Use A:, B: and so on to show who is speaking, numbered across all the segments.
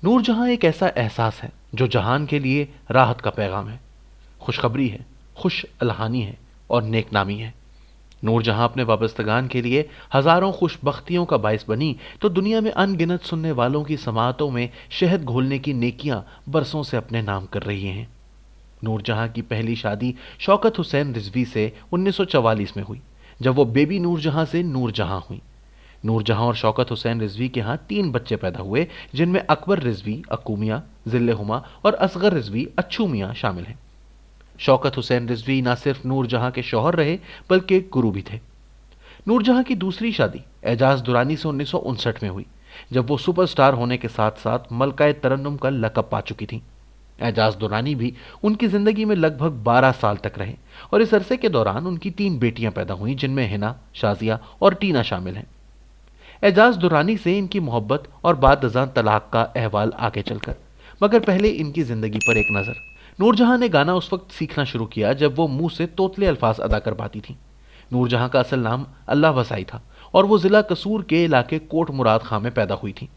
A: نور جہاں ایک ایسا احساس ہے جو جہان کے لیے راحت کا پیغام ہے، خوشخبری ہے، خوش الہانی ہے اور نیک نامی ہے۔ نور جہاں اپنے وابستگان کے لیے ہزاروں خوش بختیوں کا باعث بنی تو دنیا میں ان گنت سننے والوں کی سماعتوں میں شہد گھولنے کی نیکیاں برسوں سے اپنے نام کر رہی ہیں۔ نور جہاں کی پہلی شادی شوکت حسین رضوی سے 1944 میں ہوئی، جب وہ بیبی نور جہاں سے نور جہاں ہوئی۔ نور جہاں اور شوکت حسین رضوی کے ہاں 3 بچے پیدا ہوئے، جن میں اکبر رضوی اکو میاں، ذل ہما اور اصغر رضوی اچھو میاں شامل ہیں۔ شوکت حسین رضوی نہ صرف نور جہاں کے شوہر رہے بلکہ ایک گرو بھی تھے۔ نور جہاں کی دوسری شادی اعجاز درانی سے 1959 میں ہوئی، جب وہ سپر سٹار ہونے کے ساتھ ساتھ ملکہ ترنم کا لقب پا چکی تھیں۔ اعجاز درانی بھی ان کی زندگی میں لگ بھگ 12 سال تک رہے اور اس عرصے کے دوران ان کی 3 بیٹیاں پیدا ہوئیں، جن میں ہنا، شازیہ اور ٹینا شامل ہیں۔ اعجاز درانی سے ان کی محبت اور بعد ازاں طلاق کا احوال آگے چل کر، مگر پہلے ان کی زندگی پر ایک نظر۔ نور جہاں نے گانا اس وقت سیکھنا شروع کیا جب وہ منہ سے توتلے الفاظ ادا کر پاتی تھیں۔ نور جہاں کا اصل نام اللہ وسائی تھا اور وہ ضلع قصور کے علاقے کوٹ مراد خاں میں پیدا ہوئی تھیں۔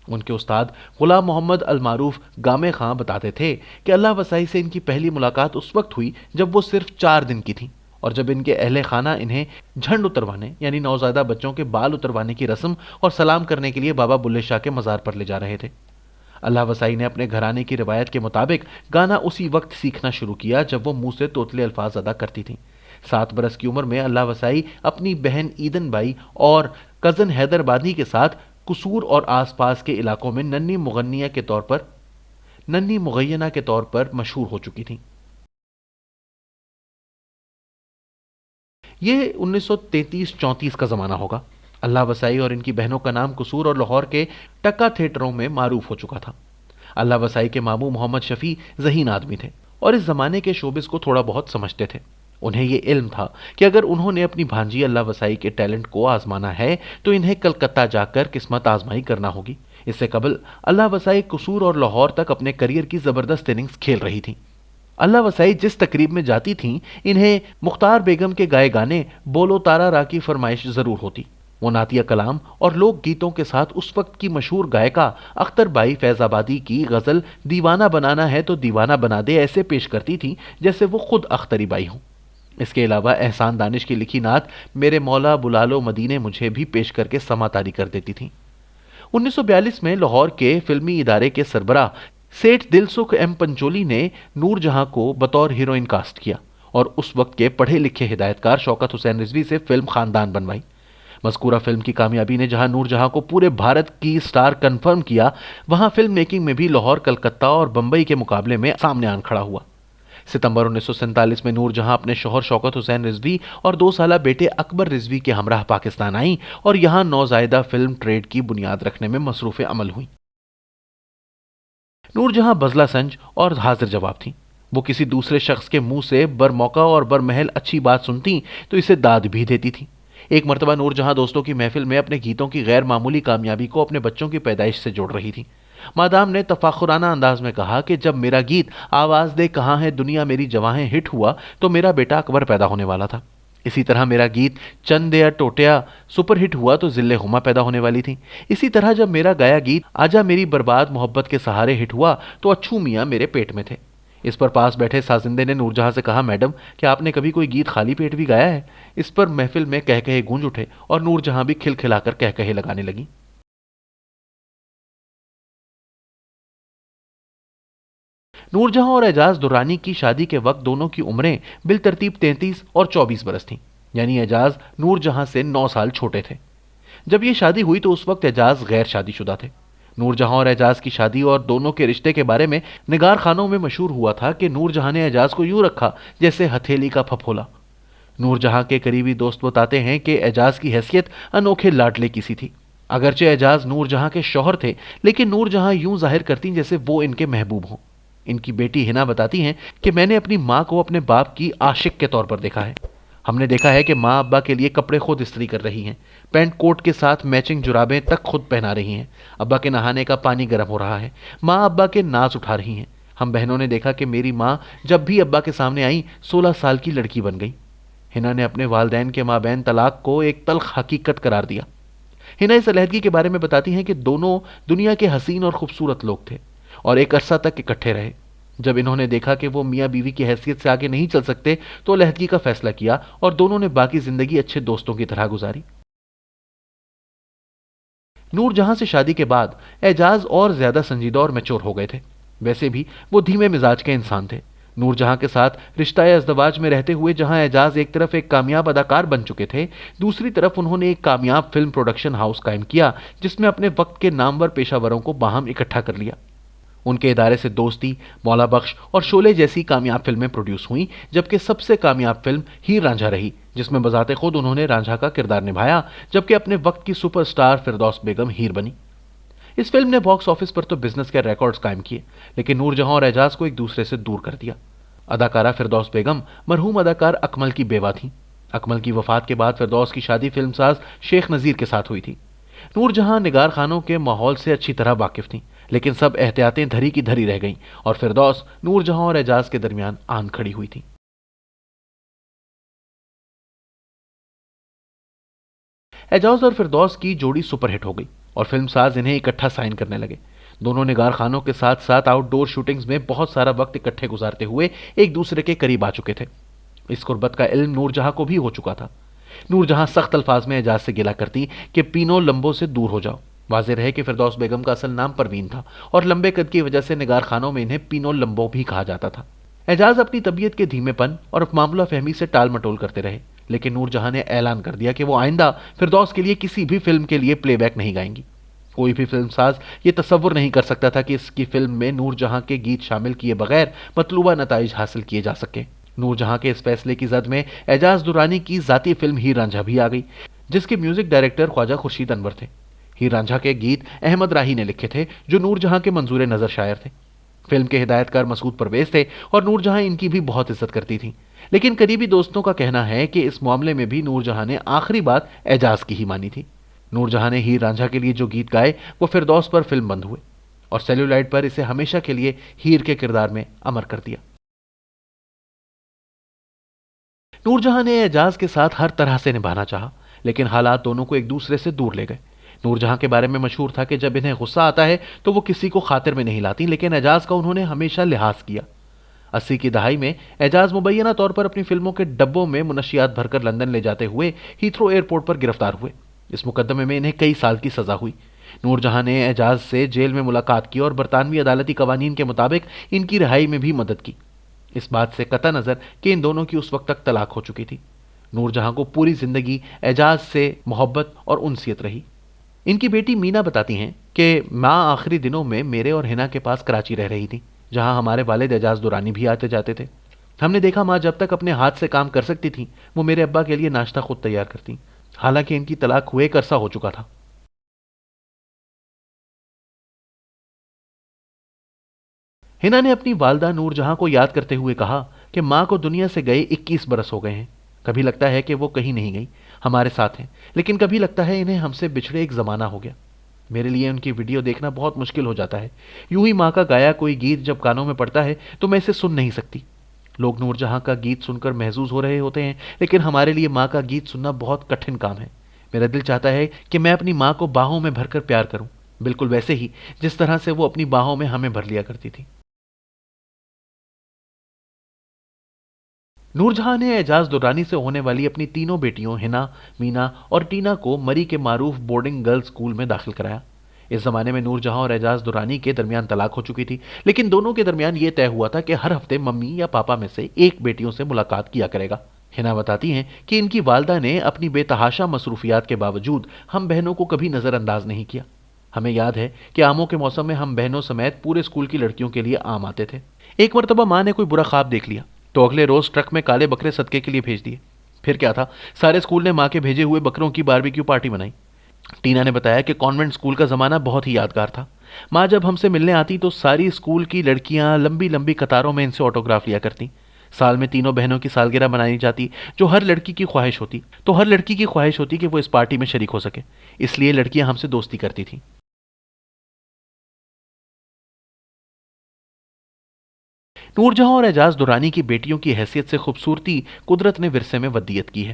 A: ان کے استاد غلام محمد المعروف گامے خاں بتاتے تھے کہ اللہ وسائی سے ان کی پہلی ملاقات اس وقت ہوئی جب وہ صرف 4 دن کی تھیں، اور جب ان کے اہل خانہ انہیں جھنڈ اتروانے یعنی نوزائیدہ بچوں کے بال اتروانے کی رسم اور سلام کرنے کے لیے بابا بلے شاہ کے مزار پر لے جا رہے تھے۔ اللہ وسائی نے اپنے گھرانے کی روایت کے مطابق گانا اسی وقت سیکھنا شروع کیا جب وہ منہ سے توتلے الفاظ ادا کرتی تھیں۔ 7 برس کی عمر میں اللہ وسائی اپنی بہن ایدن بائی اور کزن حیدر بادی کے ساتھ قصور اور آس پاس کے علاقوں میں ننھی مغینہ کے طور پر مشہور ہو چکی تھیں۔ یہ 1933-34 کا زمانہ ہوگا۔ اللہ وسائی اور ان کی بہنوں کا نام قصور اور لاہور کے ٹکا تھیٹروں میں معروف ہو چکا تھا۔ اللہ وسائی کے ماموں محمد شفیع ذہین آدمی تھے اور اس زمانے کے شوبز کو تھوڑا بہت سمجھتے تھے۔ انہیں یہ علم تھا کہ اگر انہوں نے اپنی بھانجی اللہ وسائی کے ٹیلنٹ کو آزمانا ہے تو انہیں کلکتہ جا کر قسمت آزمائی کرنا ہوگی۔ اس سے قبل اللہ وسائی قصور اور لاہور تک اپنے کریئر کی زبردست اننگز کھیل رہی تھیں۔ اللہ وسائی جس تقریب میں جاتی تھیں انہیں مختار بیگم کے گائے گانے بولو تارا را کی فرمائش ضرور ہوتی۔ وہ نعتیہ کلام اور لوک گیتوں کے ساتھ اس وقت کی مشہور گائکہ اختر بائی فیض آبادی کی غزل دیوانہ بنانا ہے تو دیوانہ بنا دے ایسے پیش کرتی تھیں جیسے وہ خود اختری بائی ہوں۔ اس کے علاوہ احسان دانش کی لکھی نعت میرے مولا بلا لو مدینے مجھے بھی پیش کر کے سما طاری کر دیتی تھیں۔ 1942 میں لاہور کے فلمی ادارے کے سربراہ سیٹھ دل سکھ ایم پنچولی نے نور جہاں کو بطور ہیروئن کاسٹ کیا اور اس وقت کے پڑھے لکھے ہدایتکار شوکت حسین رضوی سے فلم خاندان بنوائی۔ مذکورہ فلم کی کامیابی نے جہاں نور جہاں کو پورے بھارت کی سٹار کنفرم کیا، وہاں فلم میکنگ میں بھی لاہور، کلکتہ اور بمبئی کے مقابلے میں سامنے آن کھڑا ہوا۔ ستمبر 1947 میں نور جہاں اپنے شوہر شوکت حسین رضوی اور 2 سالہ بیٹے اکبر رضوی کے ہمراہ پاکستان آئیں اور یہاں نوزائیدہ فلم ٹریڈ کی بنیاد رکھنے میں مصروف عمل ہوئیں۔ نور جہاں بزلہ سنج اور حاضر جواب تھیں۔ وہ کسی دوسرے شخص کے منہ سے برموقع اور برمحل اچھی بات سنتی تو اسے داد بھی دیتی تھیں۔ ایک مرتبہ نور جہاں دوستوں کی محفل میں اپنے گیتوں کی غیر معمولی کامیابی کو اپنے بچوں کی پیدائش سے جوڑ رہی تھیں۔ مادام نے تفاخرانہ انداز میں کہا کہ جب میرا گیت آواز دے کہاں ہے دنیا میری جواہیں ہٹ ہوا تو میرا بیٹا اکبر پیدا ہونے والا تھا۔ اسی طرح میرا گیت چند یا ٹوٹیا سپر ہٹ ہوا تو ذل ہما پیدا ہونے والی تھی۔ اسی طرح جب میرا گایا گیت آجا میری برباد محبت کے سہارے ہٹ ہوا تو اچھو میاں میرے پیٹ میں تھے۔ اس پر پاس بیٹھے سازندے نے نور جہاں سے کہا، میڈم کیا آپ نے کبھی کوئی گیت خالی پیٹ بھی گایا ہے؟ اس پر محفل میں کہکہے گونج اٹھے اور نور جہاں بھی کھلکھلا کر کہکہے لگانے لگی۔ نور جہاں اور اعجاز درانی کی شادی کے وقت دونوں کی عمریں بالترتیب 33 اور 24 برس تھیں، یعنی اعجاز نور جہاں سے 9 سال چھوٹے تھے۔ جب یہ شادی ہوئی تو اس وقت اعجاز غیر شادی شدہ تھے۔ نور جہاں اور اعجاز کی شادی اور دونوں کے رشتے کے بارے میں نگار خانوں میں مشہور ہوا تھا کہ نور جہاں نے اعجاز کو یوں رکھا جیسے ہتھیلی کا پھپھولا۔ نور جہاں کے قریبی دوست بتاتے ہیں کہ اعجاز کی حیثیت انوکھے لاڈلے کی سی تھی۔ اگرچہ اعجاز نور جہاں کے شوہر تھے لیکن نور جہاں یوں ظاہر کرتی جیسے وہ ان کے محبوب ہوں۔ ان کی بیٹی ہنا بتاتی ہیں کہ میں نے اپنی ماں کو اپنے باپ کی عاشق کے طور پر دیکھا ہے۔ ہم نے دیکھا ہے کہ ماں ابا کے لیے کپڑے خود استری کر رہی ہیں، پینٹ کوٹ کے ساتھ میچنگ جرابیں تک خود پہنا رہی ہیں، ابا کے نہانے کا پانی گرم ہو رہا ہے، ماں ابا کے ناز اٹھا رہی ہیں۔ ہم بہنوں نے دیکھا کہ میری ماں جب بھی ابا کے سامنے آئی 16 سال کی لڑکی بن گئی۔ ہنا نے اپنے والدین کے مابین طلاق کو ایک تلخ حقیقت قرار دیا۔ ہنا اس علیحدگی کے بارے میں بتاتی ہیں کہ دونوں دنیا کے حسین اور خوبصورت لوگ تھے اور ایک عرصہ تک اکٹھے رہے. جب انہوں نے دیکھا کہ وہ میاں بیوی کی حیثیت سے آگے نہیں چل سکتے تو علیحدگی کا فیصلہ کیا اور دونوں نے باقی زندگی اچھے دوستوں کی طرح گزاری. نور جہاں سے شادی کے بعد اعجاز اور زیادہ سنجیدہ اور میچور ہو گئے تھے. ویسے بھی وہ دھیمے مزاج کے انسان تھے. نور جہاں کے ساتھ رشتہ ازدواج میں رہتے ہوئے جہاں اعجاز ایک طرف ایک کامیاب اداکار بن چکے تھے، دوسری طرف انہوں نے ایک کامیاب فلم پروڈکشن ہاؤس قائم کیا جس میں اپنے وقت کے نامور پیشہ وروں کو باہم اکٹھا کر لیا. ان کے ادارے سے دوستی، مولا بخش اور شعلے جیسی کامیاب فلمیں پروڈیوس ہوئیں، جبکہ سب سے کامیاب فلم ہیر رانجھا رہی جس میں بذات خود انہوں نے رانجھا کا کردار نبھایا، جبکہ اپنے وقت کی سپر سٹار فردوس بیگم ہیر بنی. اس فلم نے باکس آفس پر تو بزنس کے ریکارڈز قائم کیے لیکن نور جہاں اور اعجاز کو ایک دوسرے سے دور کر دیا. اداکارہ فردوس بیگم مرحوم اداکار اکمل کی بیوہ تھیں. اکمل کی وفات کے بعد فردوس کی شادی فلم ساز شیخ نذیر کے ساتھ ہوئی تھی. نور جہاں نگار خانوں کے ماحول سے اچھی طرح واقف تھیں لیکن سب احتیاطیں دھری کی دھری رہ گئیں اور فردوس نور جہاں اور اعجاز کے درمیان آن کھڑی ہوئی تھی. اعجاز اور فردوس کی جوڑی سپر ہٹ ہو گئی اور فلم ساز انہیں اکٹھا سائن کرنے لگے. دونوں نگار خانوں کے ساتھ ساتھ آؤٹ ڈور شوٹنگز میں بہت سارا وقت اکٹھے گزارتے ہوئے ایک دوسرے کے قریب آ چکے تھے. اس قربت کا علم نور جہاں کو بھی ہو چکا تھا. نور جہاں سخت الفاظ میں اعجاز سے گلا کرتی کہ پینو لمبوں سے دور ہو جاؤ. واضح رہے کہ فردوس بیگم کا اصل نام پروین تھا اور لمبے قد کی وجہ سے نگار خانوں میں انہیں پینو لمبو بھی کہا جاتا تھا. اعجاز اپنی طبیعت کے دھیمے پن اور معاملہ فہمی سے ٹال مٹول کرتے رہے لیکن نور جہاں نے اعلان کر دیا کہ وہ آئندہ فردوس کے لیے کسی بھی فلم کے لیے پلے بیک نہیں گائیں گی. کوئی بھی فلم ساز یہ تصور نہیں کر سکتا تھا کہ اس کی فلم میں نور جہاں کے گیت شامل کیے بغیر مطلوبہ نتائج حاصل کیے جا سکے. نور جہاں کے اس فیصلے کی زد میں اعجاز درانی کی ذاتی فلم ہیر رانجھا بھی آ گئی جس کے میوزک ڈائریکٹر خواجہ خورشید انور تھے. ہیر رانجھا کے گیت احمد راہی نے لکھے تھے جو نور جہاں کے منظور نظر شاعر تھے. فلم کے ہدایت کار مسعود پرویز تھے اور نور جہاں ان کی بھی بہت عزت کرتی تھیں. لیکن قریبی دوستوں کا کہنا ہے کہ اس معاملے میں بھی نور جہاں نے آخری بات اعجاز کی ہی مانی تھی. نور جہاں نے ہیر رانجھا کے لیے جو گیت گائے وہ فردوس پر فلم بند ہوئے اور سیلولائٹ پر اسے ہمیشہ کے لیے ہیر کے کردار میں امر کر دیا. نور جہاں نے اعجاز کے ساتھ ہر طرح سے نبھانا چاہا لیکن حالات دونوں کو ایک دوسرے سے دور لے گئے. نور جہاں کے بارے میں مشہور تھا کہ جب انہیں غصہ آتا ہے تو وہ کسی کو خاطر میں نہیں لاتی لیکن اعجاز کا انہوں نے ہمیشہ لحاظ کیا. 80 کی دہائی میں اعجاز مبینہ طور پر اپنی فلموں کے ڈبوں میں منشیات بھر کر لندن لے جاتے ہوئے ہیتھرو ایئرپورٹ پر گرفتار ہوئے. اس مقدمے میں انہیں کئی سال کی سزا ہوئی. نور جہاں نے اعجاز سے جیل میں ملاقات کی اور برطانوی عدالتی قوانین کے مطابق ان کی رہائی میں بھی مدد کی. اس بات سے قطع نظر کہ ان دونوں کی اس وقت تک طلاق ہو چکی تھی. نور جہاں کو پوری زندگی اعجاز سے محبت اور انسیت رہی. ان کی بیٹی مینا بتاتی ہیں کہ ماں آخری دنوں میں میرے اور ہنا کے پاس کراچی رہ رہی تھی جہاں ہمارے والد اعجاز درانی بھی آتے جاتے تھے. ہم نے دیکھا ماں جب تک اپنے ہاتھ سے کام کر سکتی تھی وہ میرے ابا کے لیے ناشتہ خود تیار کرتی، حالانکہ ان کی طلاق ہوئے ایک عرصہ ہو چکا تھا. ہنا نے اپنی والدہ نور جہاں کو یاد کرتے ہوئے کہا کہ ماں کو دنیا سے گئے 21 برس ہو گئے ہیں. کبھی لگتا ہے کہ وہ کہیں نہیں گئی، ہمارے ساتھ ہیں، لیکن کبھی لگتا ہے انہیں ہم سے بچھڑے ایک زمانہ ہو گیا. میرے لیے ان کی ویڈیو دیکھنا بہت مشکل ہو جاتا ہے. یوں ہی ماں کا گایا کوئی گیت جب کانوں میں پڑتا ہے تو میں اسے سن نہیں سکتی. لوگ نور جہاں کا گیت سن کر محظوظ ہو رہے ہوتے ہیں لیکن ہمارے لیے ماں کا گیت سننا بہت کٹھن کام ہے. میرا دل چاہتا ہے کہ میں اپنی ماں کو باہوں میں بھر کر پیار کروں، بالکل ویسے ہی جس طرح سے وہ اپنی باہوں میں ہمیں بھر لیا کرتی تھی. نور جہاں نے اعجاز درانی سے ہونے والی اپنی تینوں بیٹیوں ہنا، مینا اور ٹینا کو مری کے معروف بورڈنگ گرلز اسکول میں داخل کرایا. اس زمانے میں نور جہاں اور اعجاز درانی کے درمیان طلاق ہو چکی تھی لیکن دونوں کے درمیان یہ طے ہوا تھا کہ ہر ہفتے ممی یا پاپا میں سے ایک بیٹیوں سے ملاقات کیا کرے گا. ہنا بتاتی ہیں کہ ان کی والدہ نے اپنی بے تحاشا مصروفیات کے باوجود ہم بہنوں کو کبھی نظر انداز نہیں کیا. ہمیں یاد ہے کہ آموں کے موسم میں ہم بہنوں سمیت پورے اسکول کی لڑکیوں کے لیے آم آتے تھے. ایک مرتبہ ماں نے کوئی برا خواب دیکھ لیا تو اگلے روز ٹرک میں کالے بکرے صدقے کے لیے بھیج دیے. پھر کیا تھا، سارے اسکول نے ماں کے بھیجے ہوئے بکروں کی باربیکیو پارٹی بنائی. ٹینا نے بتایا کہ کانوینٹ اسکول کا زمانہ بہت ہی یادگار تھا. ماں جب ہم سے ملنے آتی تو ساری اسکول کی لڑکیاں لمبی لمبی قطاروں میں ان سے آٹوگراف لیا کرتی. سال میں تینوں بہنوں کی سالگرہ منائی جاتی جو ہر لڑکی کی خواہش ہوتی کہ وہ اس پارٹی میں شریک ہو سکے، اس لیے لڑکیاں ہم سے دوستی کرتی تھیں. نور جہاں اور اعجاز درانی کی بیٹیوں کی حیثیت سے خوبصورتی قدرت نے ورثے میں ودیت کی ہے.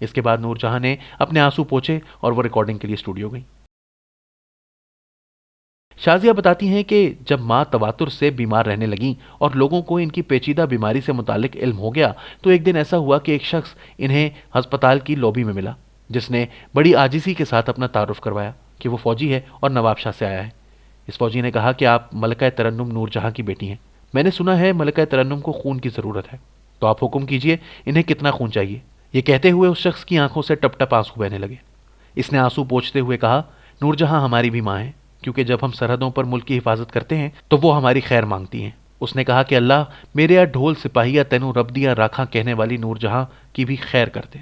A: اس کے بعد نور جہاں نے اپنے آنسو پوچھے اور وہ ریکارڈنگ کے لیے اسٹوڈیو گئی۔ شازیہ بتاتی ہیں کہ جب ماں تواتر سے بیمار رہنے لگیں اور لوگوں کو ان کی پیچیدہ بیماری سے متعلق علم ہو گیا تو ایک دن ایسا ہوا کہ ایک شخص انہیں ہسپتال کی لابی میں ملا، جس نے بڑی عاجزی کے ساتھ اپنا تعارف کروایا کہ وہ فوجی ہے اور نواب شاہ سے آیا ہے۔ اس فوجی نے کہا کہ آپ ملکہ ترنم نور جہاں کی بیٹی ہیں، میں نے سنا ہے ملکہ ترنم کو خون کی ضرورت ہے، تو آپ حکم کیجئے انہیں کتنا خون چاہیے۔ یہ کہتے ہوئے اس شخص کی آنکھوں سے ٹپ ٹپ آنسو بہنے لگے۔ اس نے آنسو پوچھتے ہوئے کہا، نور جہاں ہماری بھی ماں ہے، کیونکہ جب ہم سرحدوں پر ملک کی حفاظت کرتے ہیں تو وہ ہماری خیر مانگتی ہیں۔ اس نے کہا کہ اللہ میرے یا ڈھول سپاہی یا تینوں رب دیا راکھاں کہنے والی نور جہاں کی بھی خیر کر دے۔